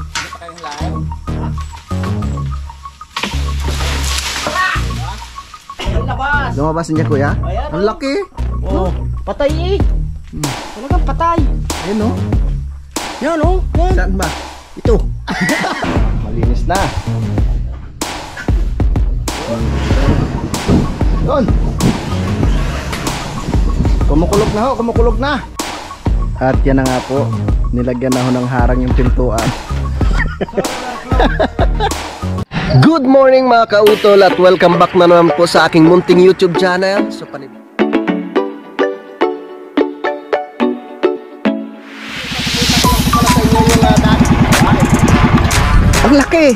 Ano pa kayong live? Ang labas! Lumabas niya kuya? Ayan, Ang laki! Oh, patay eh! Talagang patay! Ayun oh. Yan oh! Yan! Saan ba? Ito! Malinis na! Doon! Kumukulog na ho! Kumukulog na! At yan na nga po, nilagyan na ho ng harang yung pintuan. Good morning mga kautol at welcome back na naman po sa aking munting YouTube channel. So, ang laki!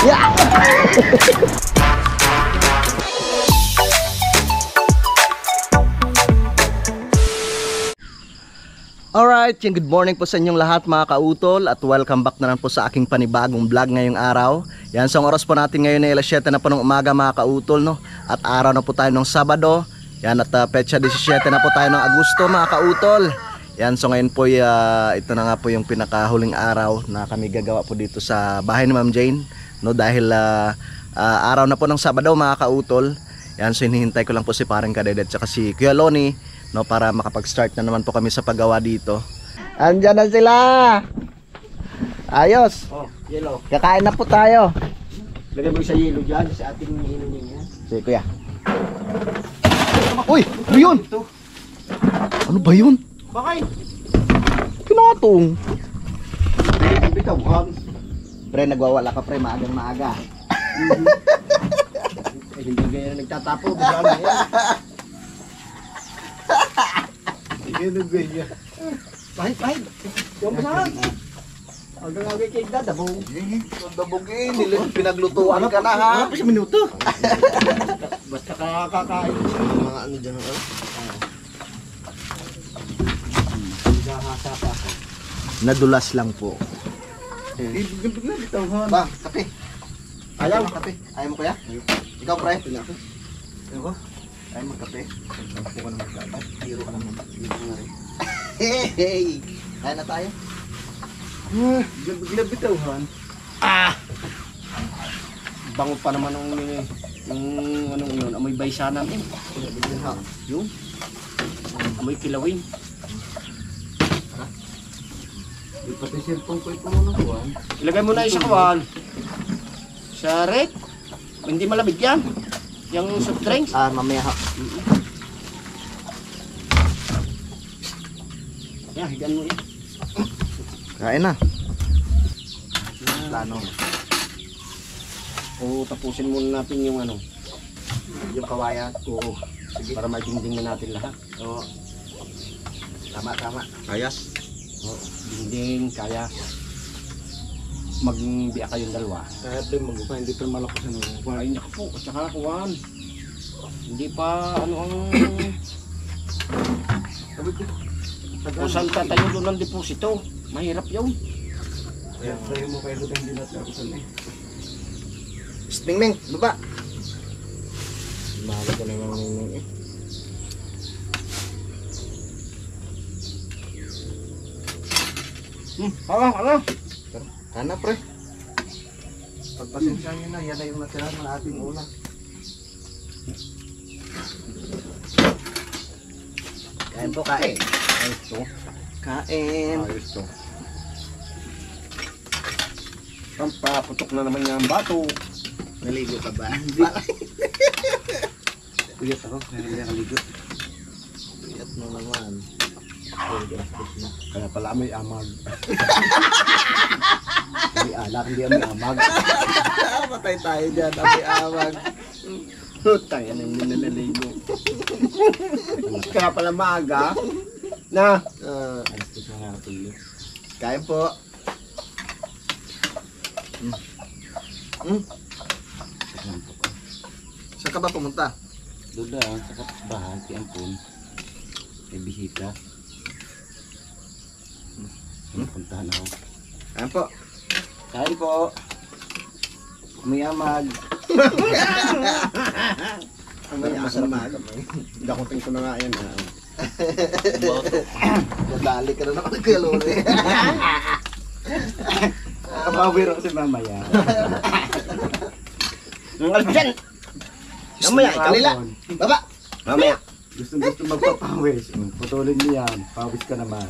Yeah! Alright, good morning po sa inyong lahat mga kautol at welcome back na naman po sa aking panibagong vlog ngayong araw. Yan, so ang oras po natin ngayon ay alas 7 na po ng umaga mga kautol, no? At araw na po tayo ng Sabado. Yan, at petsa 17 na po tayo ng Agosto mga kautol. Yan, so ngayon po ito na nga po yung pinakahuling araw na kami gagawa po dito sa bahay ni Ma'am Jane, no? Dahil araw na po ng Sabado mga kautol. Yan, so hinihintay ko lang po si Parang Kadedet at saka si Kuya Loni, no, para makapag-start na naman po kami sa paggawa dito. Andyan na sila. Ayos. Oh, yellow. Kakain na po tayo. Lagay mo sa yellow dyan sa ating inunin niya. Sige kuya. Uy, ano yun? Ano ba yun? Bakit? Kinatong. Bitaw, Pre, nagwawala ka pre, maagang maaga. Eh, hindi ganyan nagtatapo. Bigla na yan. Hindi ganyan. Pahit. Yung masarap. Hanggang agay kay dadabong. Dabugin, pinaglutuan ka na ha. Ano pa sa minuto? Basta kakain. Mga ano dyan ako? Gahasa pa ako. Nadulas lang po. Bigla bitawhan. Ba, kape. Ayaw. Kape. Ayaw mo kuya? Ikaw pre? Ayaw ko. Ayaw mo kape? Ako ka naman kape. Hiro ka naman. Hey! Kaya na tayo? Bigla bitawhan. Bango pa naman yung anong yun, amoy baysanan eh. Yung amoy kilawin. Pati cellphone ko ito muna kuhan. Ilagay mo na yung sa kuhan. Sa red. Hindi malamig yan. Yung soft drinks. Mamaya ha. Yan, higan mo yan. Kain na. Plano. O tapusin muna natin yung ano. Yung kawayan. Oo. Sige. Para maitinding na natin lahat. Oo. Tama. Ayas. Oo. Dingding, kaya. Magbiya kayong dalawa. Kahit din mag-upa, hindi pa malakas ano. Ay, naku po. At saka kuwan. Hindi pa ano ang... Kung saan tatayo doon ng deposito. Mahirap yun. Ayan, sa'yo mo kayo doon hindi natin ako saan eh. Ming, baba! Mahalo ko na yung mga eh. Hala! Kana pre. Pagpasensya nyo na, yan na yung natira ng ating ulam. Kain po, kain. Ayos to. Kain. Ayos to. Pampaputok na naman yung bato. Naligo ka ba? Uyat ako, hindi nakaligo. Uyat mo naman. Kaya pala may amag. May alak, hindi may amag. Patay tayo dyan, amoy amag. Tayo na hindi nalaligo. Kaya pala maaga. Na! Alas ko siya nga natulog. Kain po. Saan ka ba pumunta? Doon na, sa kapitbahan, si Ampon. May bisita. Puntahan ako. Kain po. Kain po. May amag. May amag. Dakutin ko na nga yan. Nadali ka na naman ng Kuya Loni. Mabiro si mamaya. Ang alas dyan! Mamaya, Kalila! Baba! mamaya. Gusto magpapawis. Putulin niyo yan. Pawis ka naman.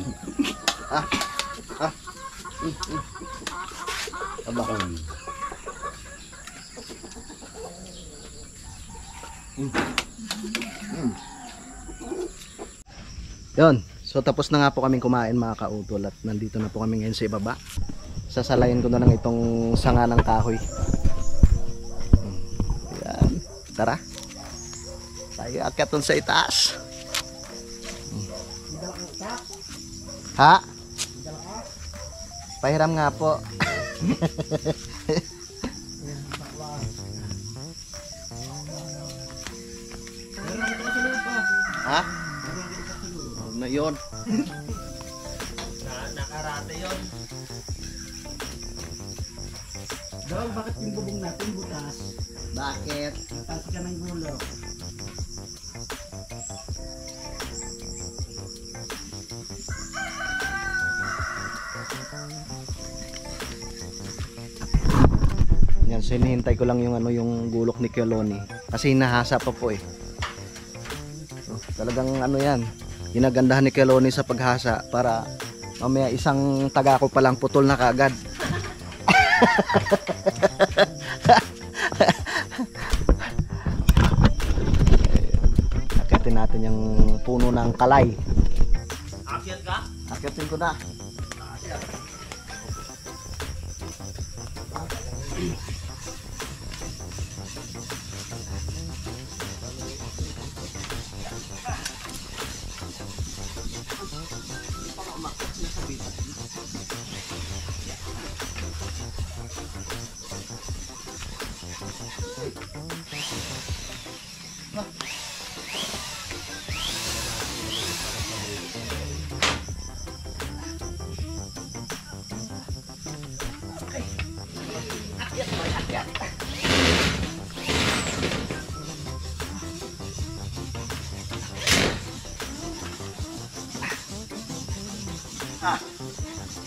Baba. Yun. So tapos na nga po kaming kumain mga kautol at nandito na po kami ngayon sa ibaba. Sasalayan ko na lang itong sanga ng kahoy. Yan. Tara. Tayo akyat dun sa itaas. Ha? Pahiram nga po. Ha? Oh, na yun. Nakarate yun. Daw, bakit yung bubong natin butas? Bakit? Tapos ka ng gulo. Yan, so hinihintay ko lang yung ano yung gulok ni Kioloni kasi hinahasa pa po eh. So, talagang ano yan, ginagandahan ni Kioloni sa paghasa para mamaya isang taga ko palang putol na kaagad. Akitin natin yung puno ng kalay. Akyat ka? Akitin ko na.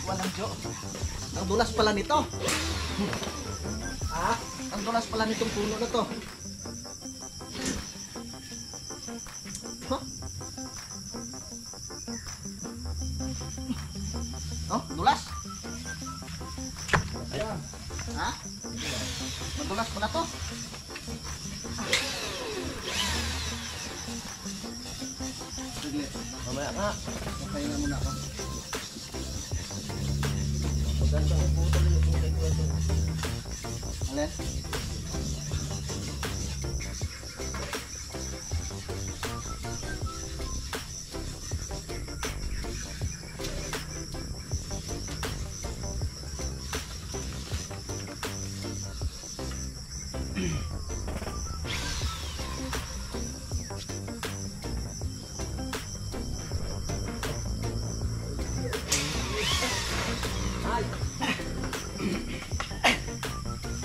Walang jo. Ang dulas pala nito. Ang dulas pala nitong puno na to. Huh? Oh, dulas. Ha? Madulas pala to. Sige, Mamaya nga. pahinga muna ako. Alin?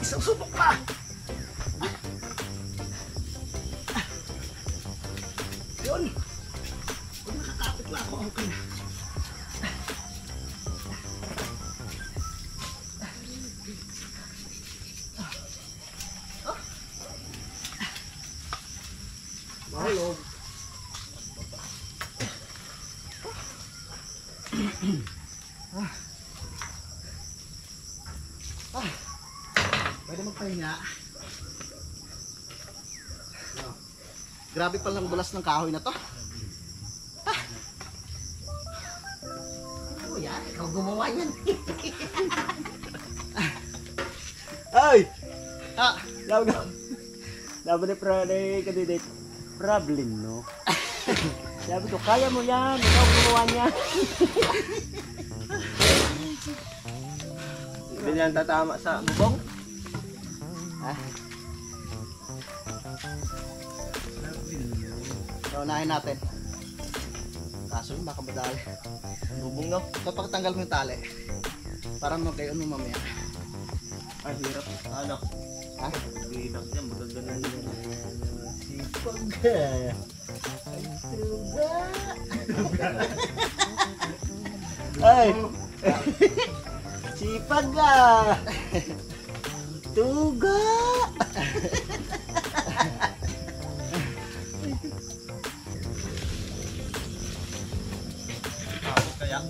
Isang subok pa! Yun! Kung nakakapit lang ako, okay na. Mahulog. Pwede magpahinga. Grabe palang dulas ng kahoy na to. Ano yan? Ikaw gumawa yan. Ay! Ah, Laban ni Prade kandidat problem, no? Sabi ko, kaya mo yan. Ikaw gumawa niya. Hindi yan tatama sa bubong. so, unahin natin. Kaso yun, baka madali. Bubong, no? Papakatanggal mo yung tali. Para magkayon mo mamaya. Ay, hirap. Ano? Ha? Hirap niya. Maganda na yun. Sipag. Ay! Sipag ka! Tuga! Kaya?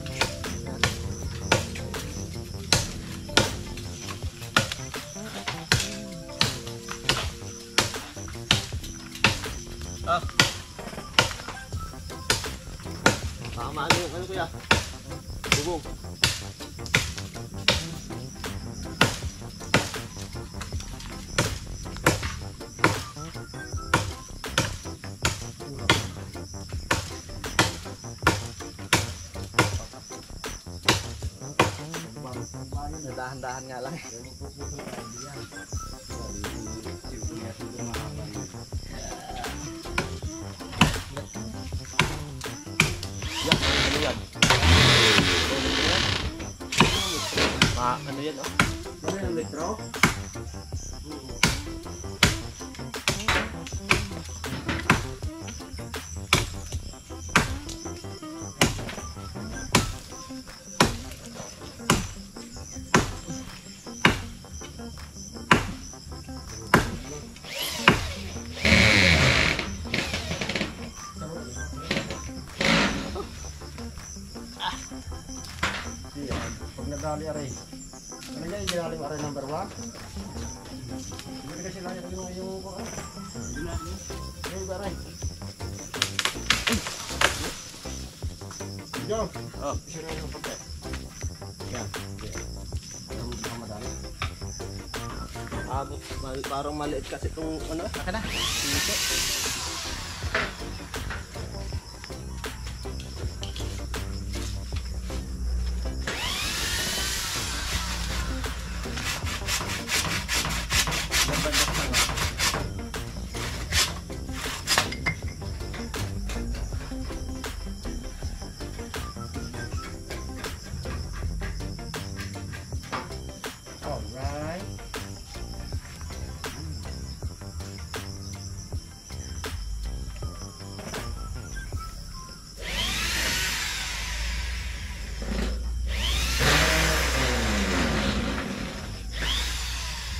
Ah. Tama yung ano kuya? Bubong. Dahan-dahan nga lang. Yan, ano yan? Ano yan, oh? Ano yung metro? Pag nadali aray. Ano yan? Ginali mo aray number 1? Hindi kasi lang yung ano? Yung aray. Yo! Oh. Isa na yung pagka. Yan. Ang madali. Parang maliit kasi itong ano. Saka na. Dito. Alright.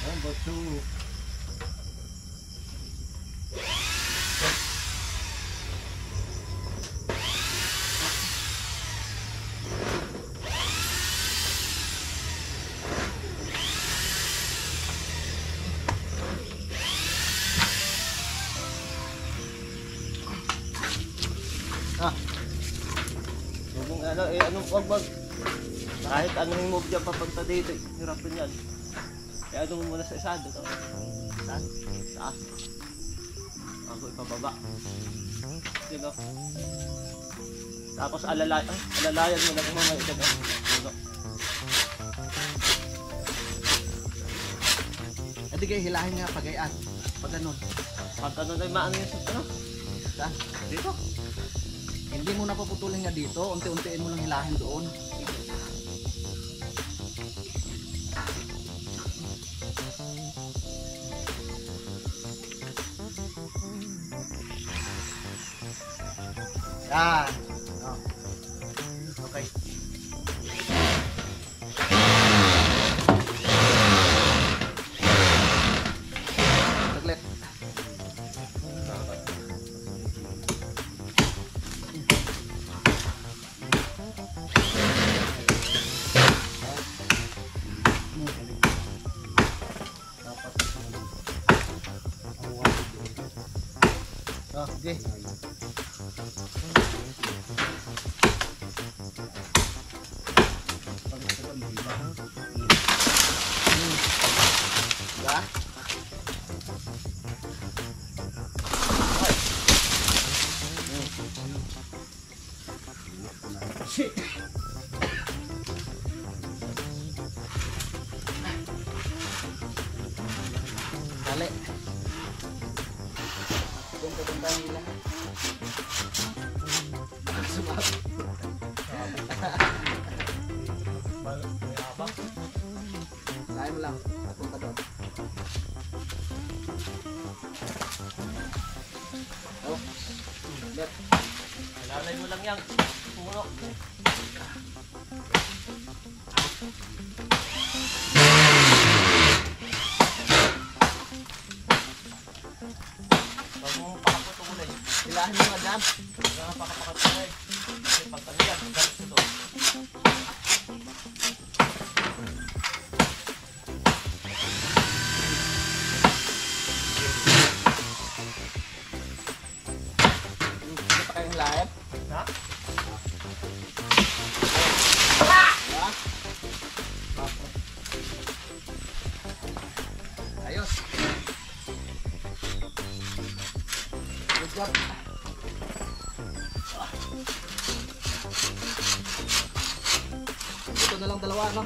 Number 2. Yung ano, anong wag kahit anong move dyan papunta dito, hirapan yan. Kaya anong muna sa isado to. Saan? Taas. Ako ipababa. Yun o. Tapos alalayan mo na kung mga ito. Yun o. Hindi kayo hilahin nga pagayaan. Pag ganun. Pag ano na maano yung sa ano? Saan? Dito. Hindi mo napaputulin nga dito. Unti-untiin mo lang hilahin doon. Yan. Oh. Okay. Saglit. Oh, okay. Diba? Shit. Dali. Punta nila. Sumat. Lain mo lang. Punta doon. Oh. Bet. yang puno. Huwag mo pakaputulay. Ilahin mo nga dyan. Huwag mo pakaputulay. Kasi pagkaliyan, galit ito. Hindi pa kayong live? Ha? Ayos. Good job. Ito na lang dalawa, no?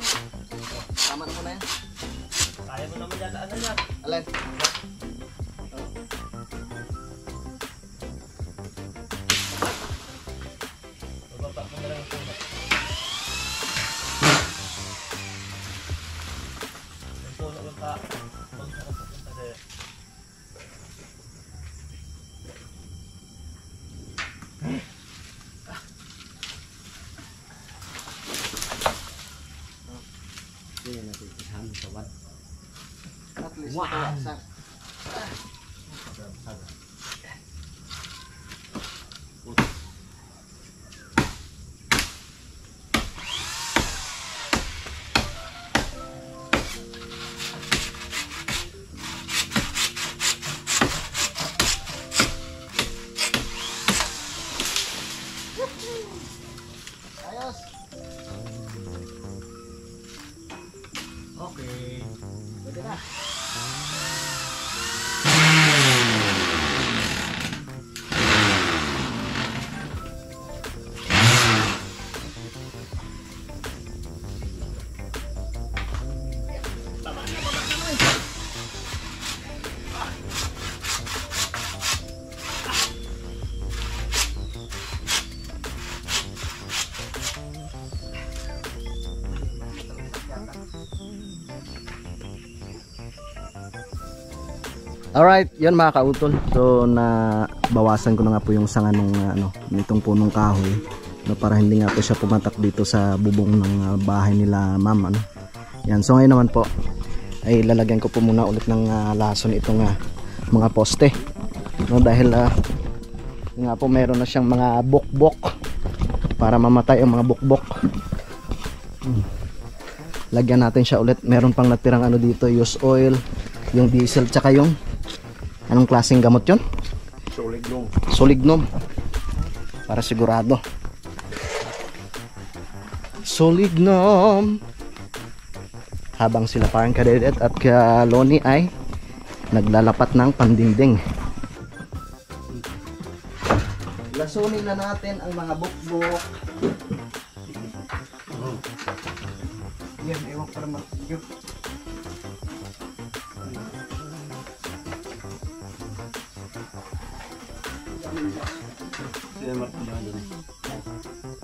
Tama na muna yan. Kaya mo naman yan, ano yan? Alin? Bababa mo na lang ito. Ito na lang pa. Huwag na lang papunta dahil. Hindi natin isang tawad. At least Wow. ito, ayos. Okay. Pwede na. Alright, yun mga kautol. So na bawasan ko na nga po yung sanga nung nitong punong kahoy, no, para hindi nga po siya pumatak dito sa bubong ng bahay nila ma'am, ano. Yan, so ngayon naman po ay lalagyan ko po muna ulit ng lason itong mga poste, no, dahil nga po meron na siyang mga bukbok para mamatay ang mga bukbok. Lagyan natin siya ulit. Meron pang natirang ano dito, use oil, yung diesel, tsaka yung anong klaseng gamot yun? Solignom. Solignom. Para sigurado. Solignom. Habang sila parang kadedet at ka Loni ay naglalapat ng pandingding. Lasunin na natin ang mga bukbok. Yan, ewan para mag-video. Sila martiyan doon.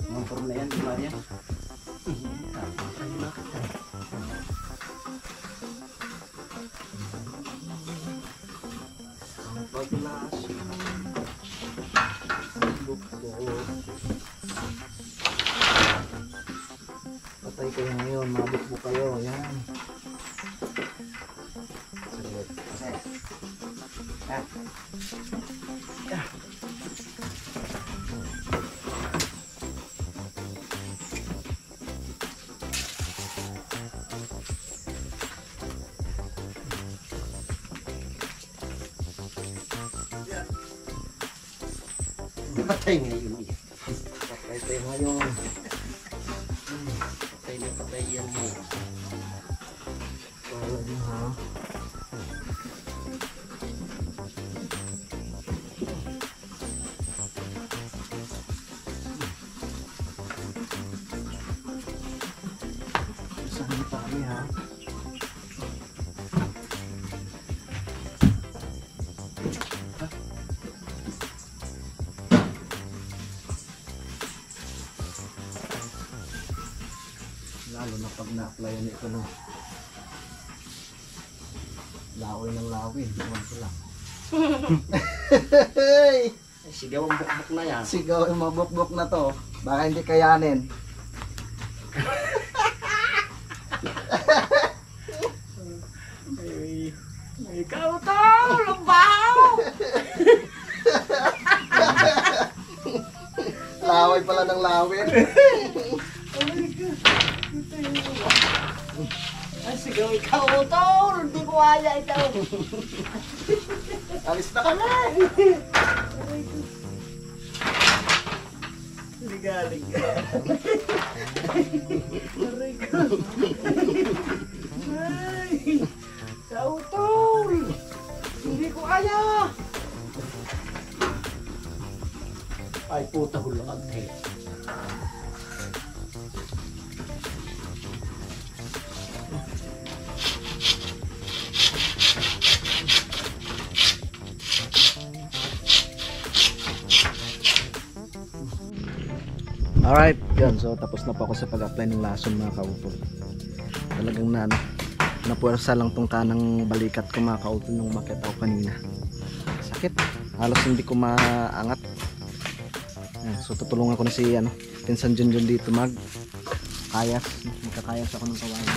Mga form na yan, di ba yan? Paglas. Bukbok. Patay kayo ngayon, mabukbok kayo. Yan. Patay ngayon. Patay kayo ngayon. Patay na patay yan mo. Wala din ha. Saan pa kami ha? Lalo na pag na-applyan ito no. Laway ng laway, naman ko lang. Sigaw ang bukbok na yan. Sigaw yung mabukbok na to. Baka hindi kayanin. Ikaw to! Lumbaw! Laway pala ng lawin. Ay, sigaw ikaw to! Hindi ko kaya ito. Alis na kami. Ligalig ka. Aray ko. Ay! Ikaw to! Hindi ko kaya! Ay, puta hulaan eh. Alright, yun. So tapos na po ako sa pag-apply ng lason mga kautol. Talagang napuwersa lang tong kanang balikat ko mga kautol nung umakyat ako kanina. Sakit. Halos hindi ko maangat. Yan, so tutulungan ko na si Pinsan Junjun dito magkayas. Magkakayas ako ng kawain.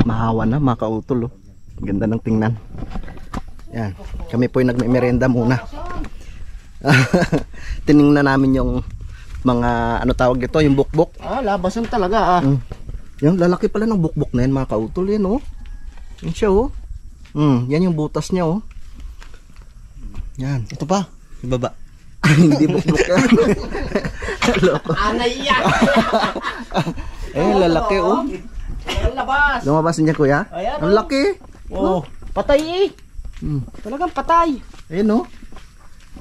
Mahawa na mga kautol, oh. Ganda ng tingnan. Yan. Kami po yung nagme-merenda muna. Tiningnan namin yung mga tawag ito, yung bukbok. Ah, labasan talaga ah. Yan, lalaki pala ng bukbok na yan mga kautol. Yan, oh. Yan siya, oh. Yan yung butas niya, oh. Yan. Ito pa. Ibaba. Hindi bukbok yan. Anay yan! Eh, lalaki, oh. Ayan, labas! Lumabas niya, kuya. Ayan, Ang oh. laki. Oh, patay eh. Talagang patay. Ayan, oh.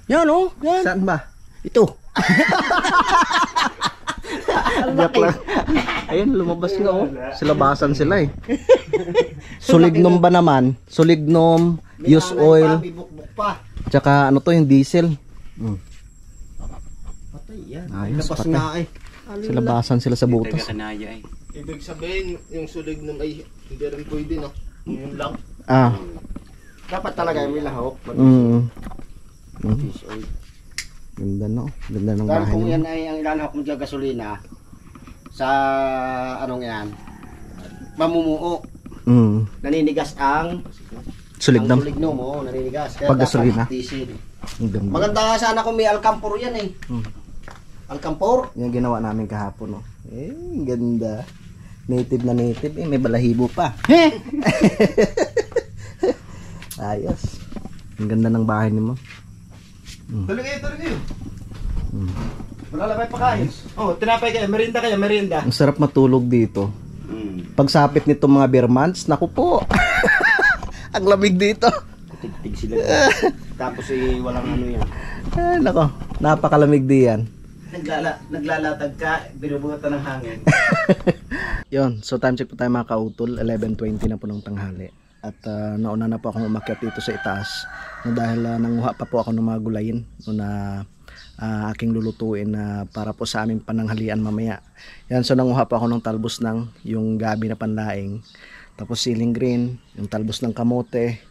Yan oh, yan. Saan ba? Ito. Joke lang. Ayun, lumabas nga, oh. Silabasan sila, eh. Sulignum ba naman? Sulignum, use oil, Bibukbuk pa. tsaka ano to, yung diesel. Patay yan. Ayos, Labas patay. nga eh. Silabasan sila sa butas. Ibig sabihin, yung sulig nun ay hindi rin pwede, no? Yun lang. Ah. Dapat talaga may lahok. Fish oil. Ganda, no? Ganda ng Dahil bahay kung nila. yan ay ang ilalahok mo dyan gasolina, sa anong yan, mamumuo, naninigas ang Sulignum. sulignum mo, naninigas. Kaya Pag gasolina. dapat tisin. Ang ganda. Maganda nga sana kung may alcampor yan eh. Alcampor. Yung ginawa namin kahapon, no? Eh, ang ganda. Native na native, eh. May balahibo pa. Ayos. Ang ganda ng bahay ni mo. Tuloy kayo. Malalabay pa kain. Oh, tinapay kayo, merienda kayo, merienda. Ang sarap matulog dito. Pagsapit nito mga beer months, naku po. Ang lamig dito. Tig sila. Tapos walang ano yan. Nako, napakalamig diyan. Naglalatag ka, binubuhatan ng hangin. Yon, so time check po tayo mga kautol, 11:20 na po ng tanghali. At nauna na po akong umakyat dito sa itaas. No, dahil nanguha pa po ako ng mga gulayin no, na aking lulutuin na para po sa aming pananghalian mamaya. Yan, so nanguha pa ako ng talbos ng yung gabi na panlaing. Tapos ceiling green, yung talbos ng kamote,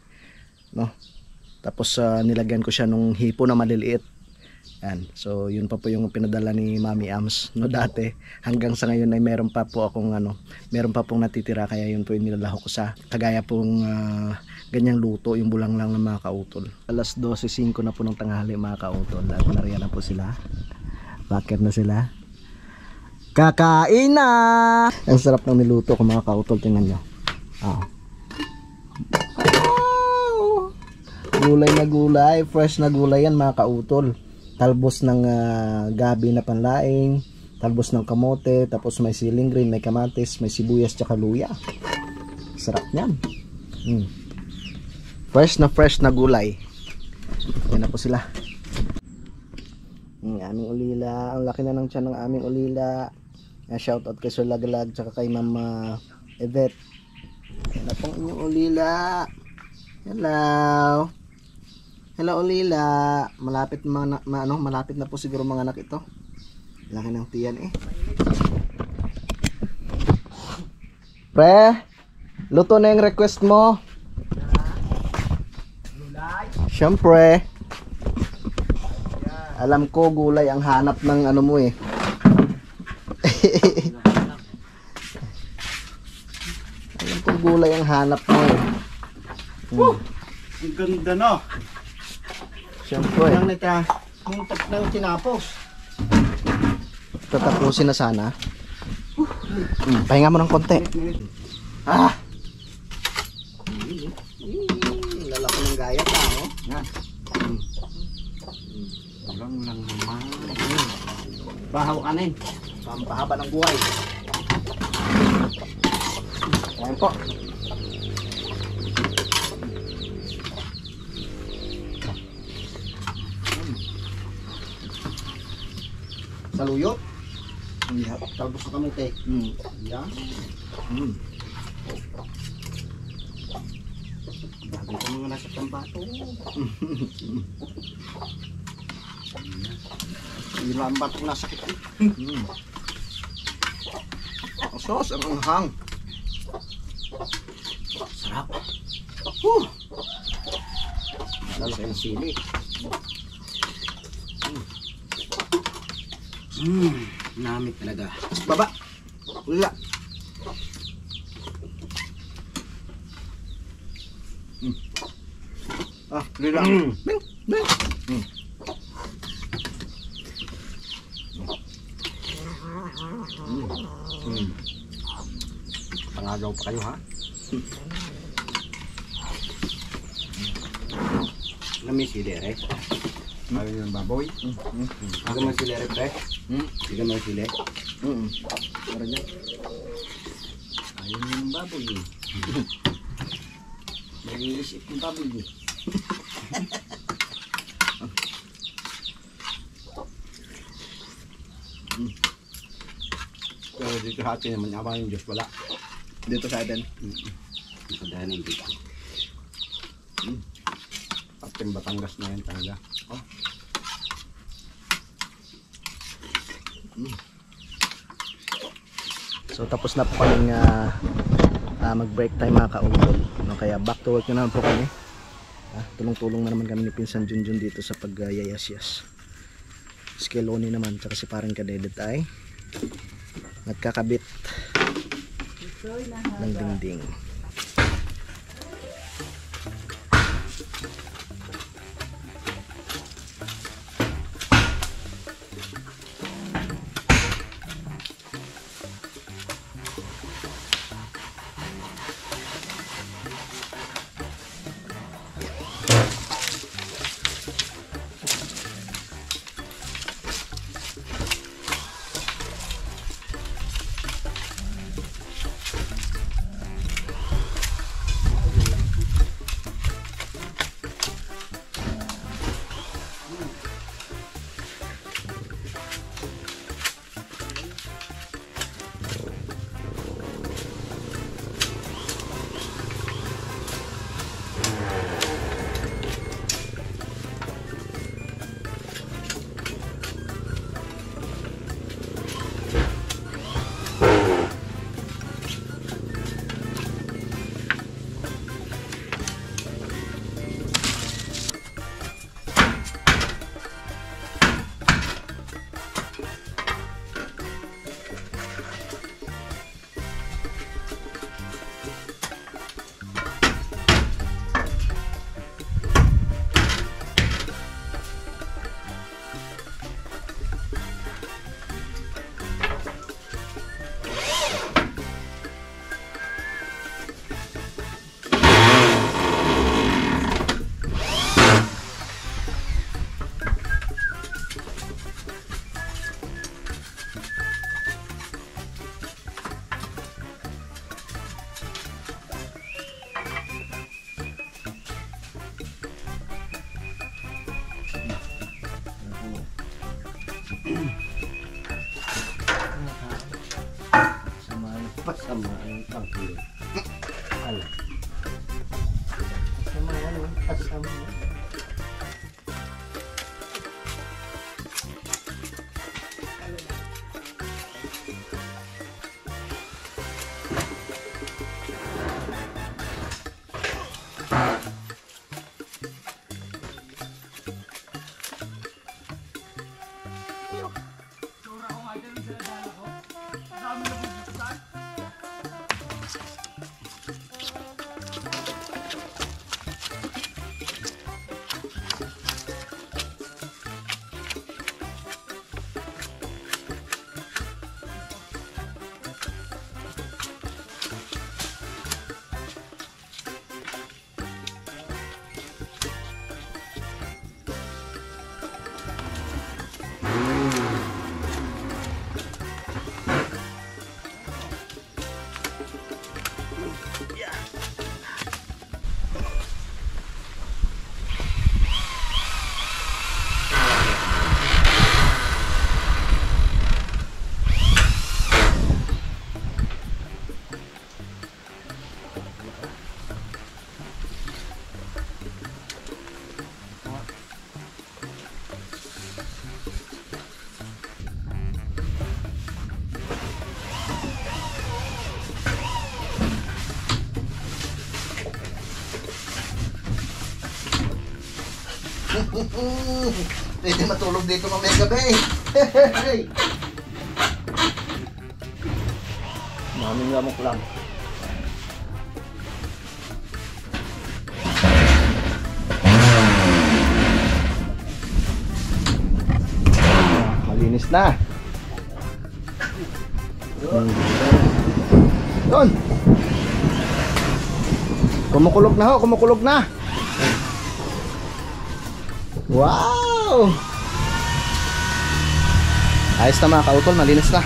no? Tapos nilagyan ko siya nung hipo na maliliit. Yan. So yun pa po yung pinadala ni Mami Ams no dati. Hanggang sa ngayon ay meron pa po akong meron pa pong natitira, kaya yun po yung nilalahok ko sa kagaya pong ganyang luto, yung bulang lang ng mga kautol. Alas 12:05 na po ng tanghali mga kautol. At nariyan na po sila. Bakit na sila? Kakain na! Ang sarap ng niluto ko mga kautol, tingnan nyo. Gulay na gulay, fresh na gulay yan mga kautol. Talbos ng gabi na panlaing, talbos ng kamote, tapos may ceiling green, may kamatis, may sibuyas tsaka luya. Sarap niyan. Fresh na gulay. Yan na po sila. Aming ulila, ang laki na ng tiyan ng aming ulila. Shout out kay Sir Lagalag tsaka kay Mama Yvette. Yan na pong inyong ulila. Hello. Hello ulila. Malapit malapit na po siguro mga anak ito. Laki ng tiyan eh. Pre, luto na yung request mo. Siyempre. Alam ko gulay ang hanap ng ano mo eh. Alam ko gulay ang hanap mo eh. Ang ganda no. Siyempre. Ang ng tinapos. Tatapusin na sana. Pahinga mo ng konti. Lalaki ng gaya pa, oh. Walang lang naman. Bahaw kanin. Pampahaba ng buhay. Ayan po. Saluyot. Talbos na kamote. Yan. Bagay ka mga nasa tambato. Ilambat ko nasa kit. Ang sauce, ang anghang. Sarap. Lalo kayong sili. Namit talaga. Baba. Wala. Lila. Bing, bing. Pangagaw pa kayo ha? Nami sili re. Ayaw yung baboy. Ako man sili re pre. Sige man sili. Meron yan. Ayaw yung baboy eh. Nag-iisip yung baboy eh. Pero dito sa atin naman, yaman yung Diyos wala. Dito sa atin. Nakadahanin dito. Ating Batangas na yan talaga. So tapos na po kaming mag-break time mga kautol. No, kaya back to work na naman po kami. Tulong-tulong na naman kami ni Pinsan Junjun dito sa pagyayas-yas. Skiloni naman tsaka si parang kadedet ay nagkakabit ng dingding. mama ang pangkulo. Ala. Sama yan, kasama. Pwede matulog dito mamaya gabi. Maraming lamok lang. Malinis na. Yun. Kumukulog na ho, kumukulog na. Wow! Ayos na mga kautol, malinis na.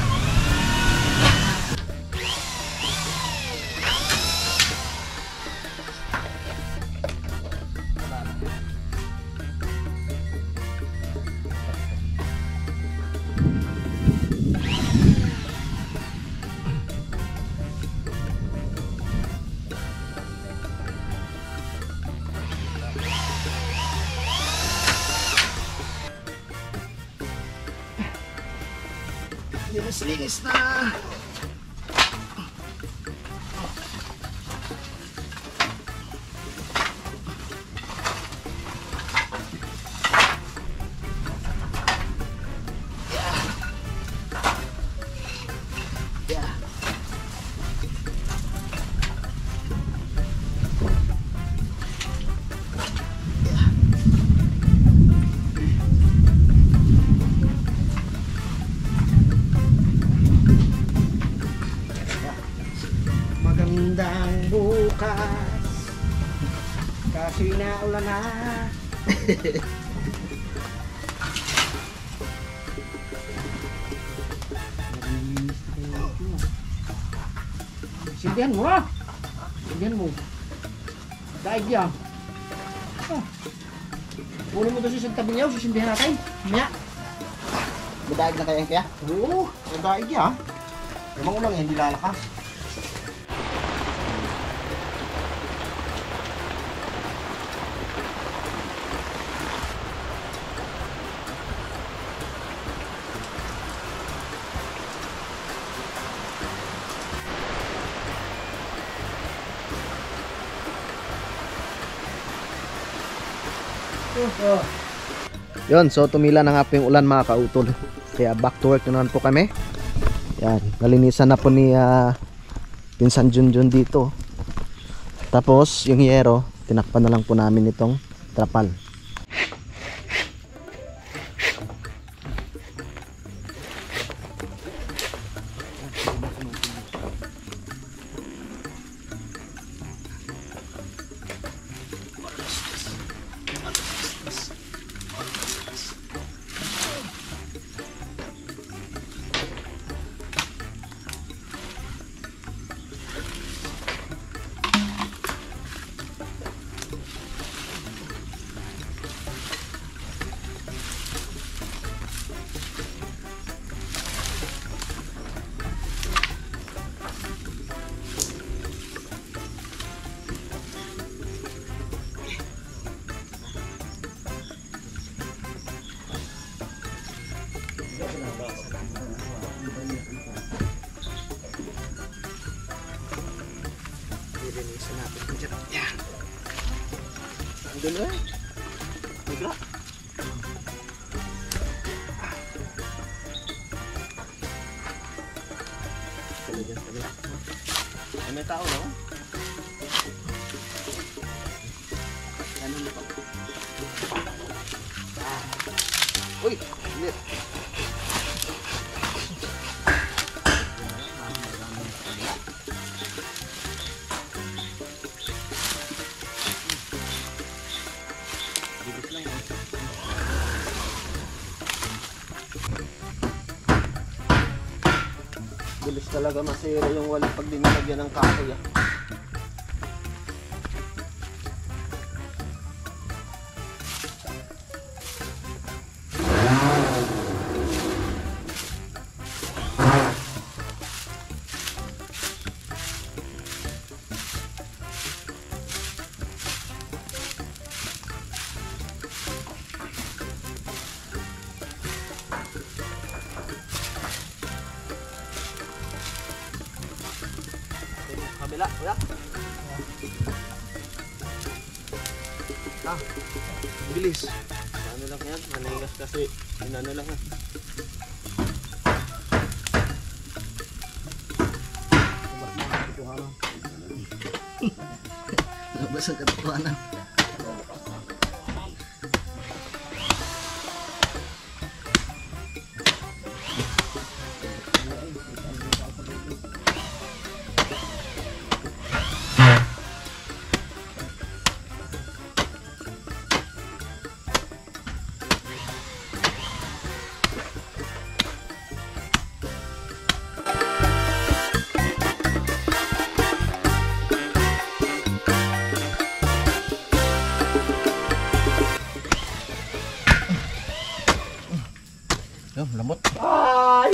Linis na. Magandang bukas kasi naulan na. Sindihan mo ha. Sindihan mo. Daig yan. Kunin mo doon sa tabi niya, susindihan natin. Maya. Madaig na kaya kaya? Oo, daig yan. Ewan ko lang hindi lalakas. Yun, so tumila na nga po yung ulan mga kautol. Kaya back to work na naman po kami. Yan, nalinisan na po ni Pinsan Junjun dito. Tapos yung yero, tinakpan na lang po namin itong trapal. Linisin natin ito dyan. Yan. Andun eh. Bigla. Kala dyan, kala. Ay, may tao no? Ano na pa? Uy! Hindi. Bilis talaga masira yung walang pag di nilagyan ng kahoy ah. Kabila, kuya. Ah, bilis. Ano lang yan, manigas kasi. Ano lang ha. Labas ang katotohanan. Yung lamot. Ay!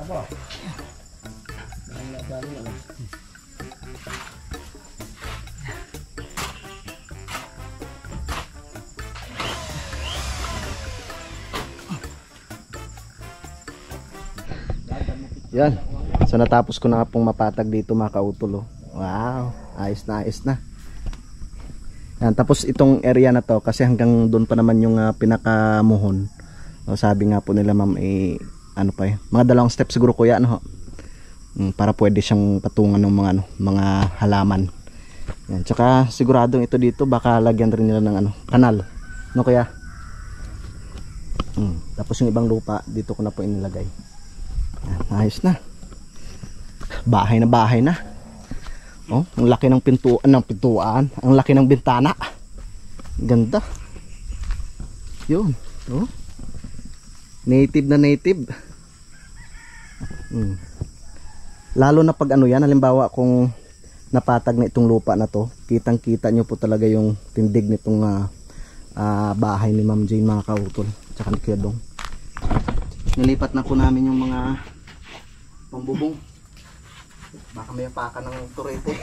Apa? Yan. So natapos ko na pong mapatag dito mga kautol. Oh. Wow, ayos na ayos na. Yan, tapos itong area na to kasi hanggang doon pa naman yung pinakamuhon. So, sabi nga po nila ma'am ano pa mga 2 steps siguro kuya ano, para pwede siyang patungan ng mga mga halaman. Yan, tsaka siguradong ito dito baka lagyan rin nila ng kanal. No kuya? Tapos yung ibang lupa dito ko na po inilagay. Yan, ayos na. Bahay na. Oh, ang laki ng pintuan, ang laki ng bintana. Ganda. Yun, oh. Native na native. Lalo na pag yan, halimbawa kung napatag na itong lupa na to, kitang-kita nyo po talaga yung tindig nitong bahay ni Ma'am Jane mga kautol, tsaka ni Kuya Dong. Nilipat na po namin yung mga pambubong. Baka may paka ng turete.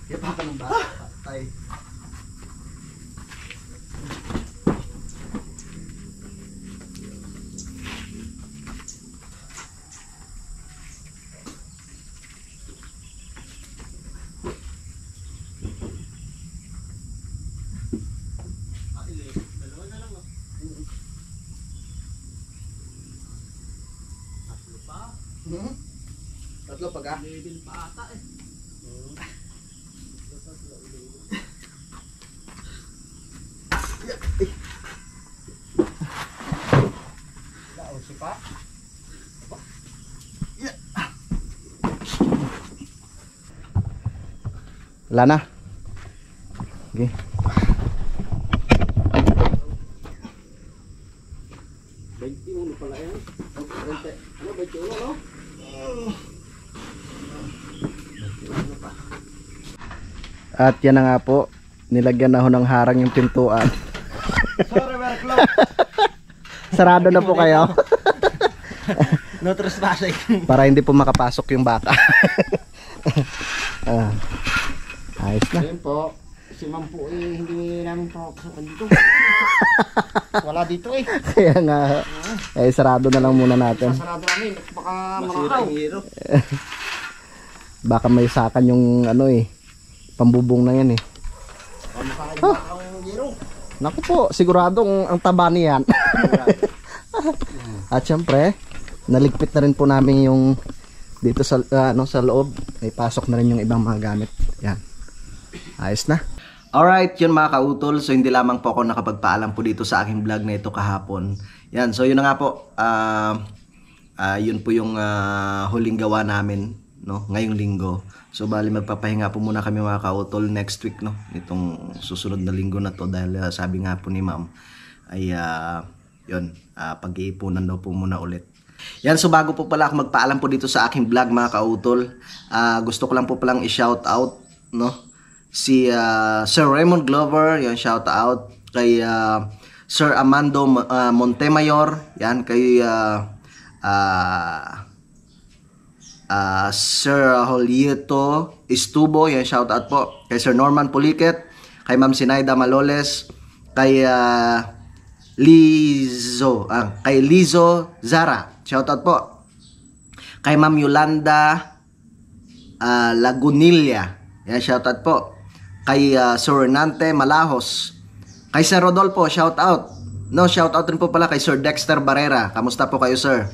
May paka ng bata. Patay. Tatlo pag level pa ata eh. Si pa? Wala na. Okay. Uno pala yan. Ano, 21 no? At yan na nga po, nilagyan na ho ng harang yung pintuan. Sorry, we're closed. Sarado na po kayo. No trespassing. Para hindi po makapasok yung baka. Ayos na. Ayun po. Si ma'am po hindi namin papasukan dito. Wala dito eh. Kaya nga, sarado na lang muna natin. Sarado namin. Baka makakaw. Baka may sakan yung pambubong na yan eh. Makakaw ang hero. Naku po, siguradong ang taba niyan. At syempre, naligpit na rin po namin yung dito sa sa loob. May pasok na rin yung ibang mga gamit. Yan. Ayos na. Alright, yun mga kautol. So hindi lamang po ako nakapagpaalam po dito sa aking vlog na ito kahapon. Yan, so yun na nga po. Yun po yung huling gawa namin, no, ngayong linggo. So bali magpapahinga po muna kami mga kautol next week, no, nitong susunod na linggo na to, dahil sabi nga po ni ma'am ay yun, pag-iipunan daw po muna ulit. Yan, so bago po pala ako magpaalam po dito sa aking vlog mga kautol, gusto ko lang po palang i-shout out, no, si Sir Raymond Glover, yan, shout out kay Sir Amando Montemayor, yan, kay Sir Julieto Estubo, yan, shout out po kay Sir Norman Puliket, kay Ma'am Sinaida Maloles, kay Lizo Zara, shout out po kay Ma'am Yolanda Lagunilla, yan, shout out po kay Sir Renante Malahos, kay Sir Rodolfo, shout out. No, shout out rin po pala kay Sir Dexter Barrera. Kamusta po kayo, sir?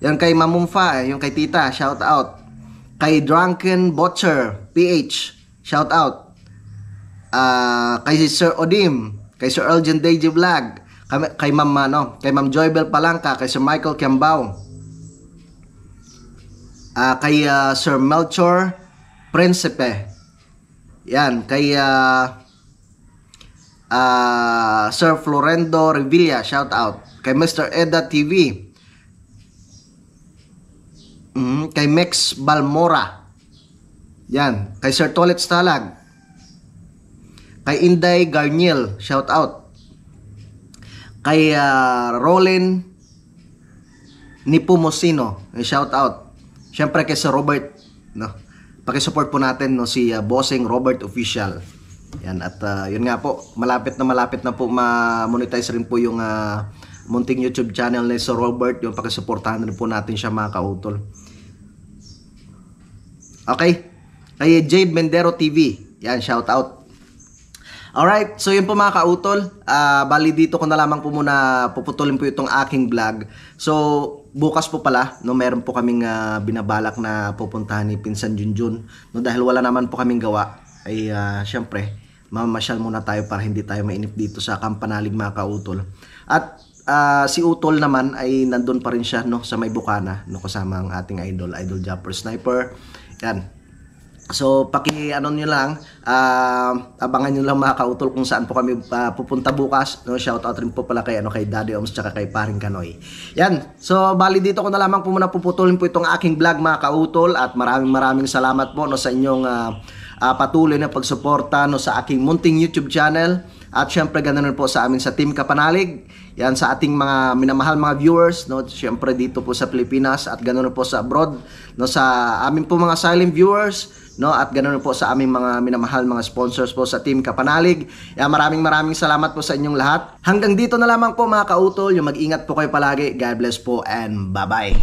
Yan, kay Mamumfa, yung kay Tita, shout out. Kay Drunken Butcher PH, shout out. Kay Sir Odim, kay Sir Elgin Deji Vlog, kay Ma'am kay Ma'am Joybel Palangka, kay Sir Michael Kiambao. Kay Sir Melchor Principe. Yan, kay Sir Florendo Revilla, shout out. Kay Mr. Eda TV. Kay Mex Balmora. Yan, kay Sir Tolet Stalag. Kay Inday Garniel, shout out. Kay Rolin Nipumosino, shout out. Syempre kay Sir Robert, no. Paki-support po natin, no, si Bossing Robert Official. Yan, at yun nga po, malapit na po ma-monetize rin po yung munting YouTube channel ni Sir Robert. Yung paki-supportahan rin po natin siya mga kautol. Okay, kay Jade Mendero TV, yan, shout out. Alright, so yun po mga kautol, bali dito ko na lamang po muna puputulin po itong aking vlog. So bukas po pala, no, meron po kaming binabalak na pupuntahan ni Pinsan Junjun, no, dahil wala naman po kaming gawa, ay syempre mamasyal muna tayo para hindi tayo mainip dito sa Kampanalig mga kautol. At si Utol naman ay nandun pa rin siya, no, sa May Bukana, no, kasama ang ating Idol Japper Sniper. Yan. So nyo lang, abangan nyo lang mga kautol kung saan po kami pupunta bukas, no. Shout out rin po pala kay kay Daddy Oms tsaka kay Paring Kanoy. Yan. So bali dito ko na lamang po muna puputulin po itong aking vlog mga kautol, at maraming salamat po, no, sa inyong patuloy na pagsuporta, no, sa aking munting YouTube channel. At syempre ganoon po sa amin sa Team Kapanalig. Yan, sa ating mga minamahal mga viewers, no, syempre dito po sa Pilipinas, at ganoon po sa abroad, no, sa amin po mga silent viewers, no, at ganoon po sa aming mga minamahal mga sponsors po sa Team Kapanalig. Yan, maraming salamat po sa inyong lahat. Hanggang dito na lamang po mga kautol, yung mag-ingat po kayo palagi. God bless po and bye-bye.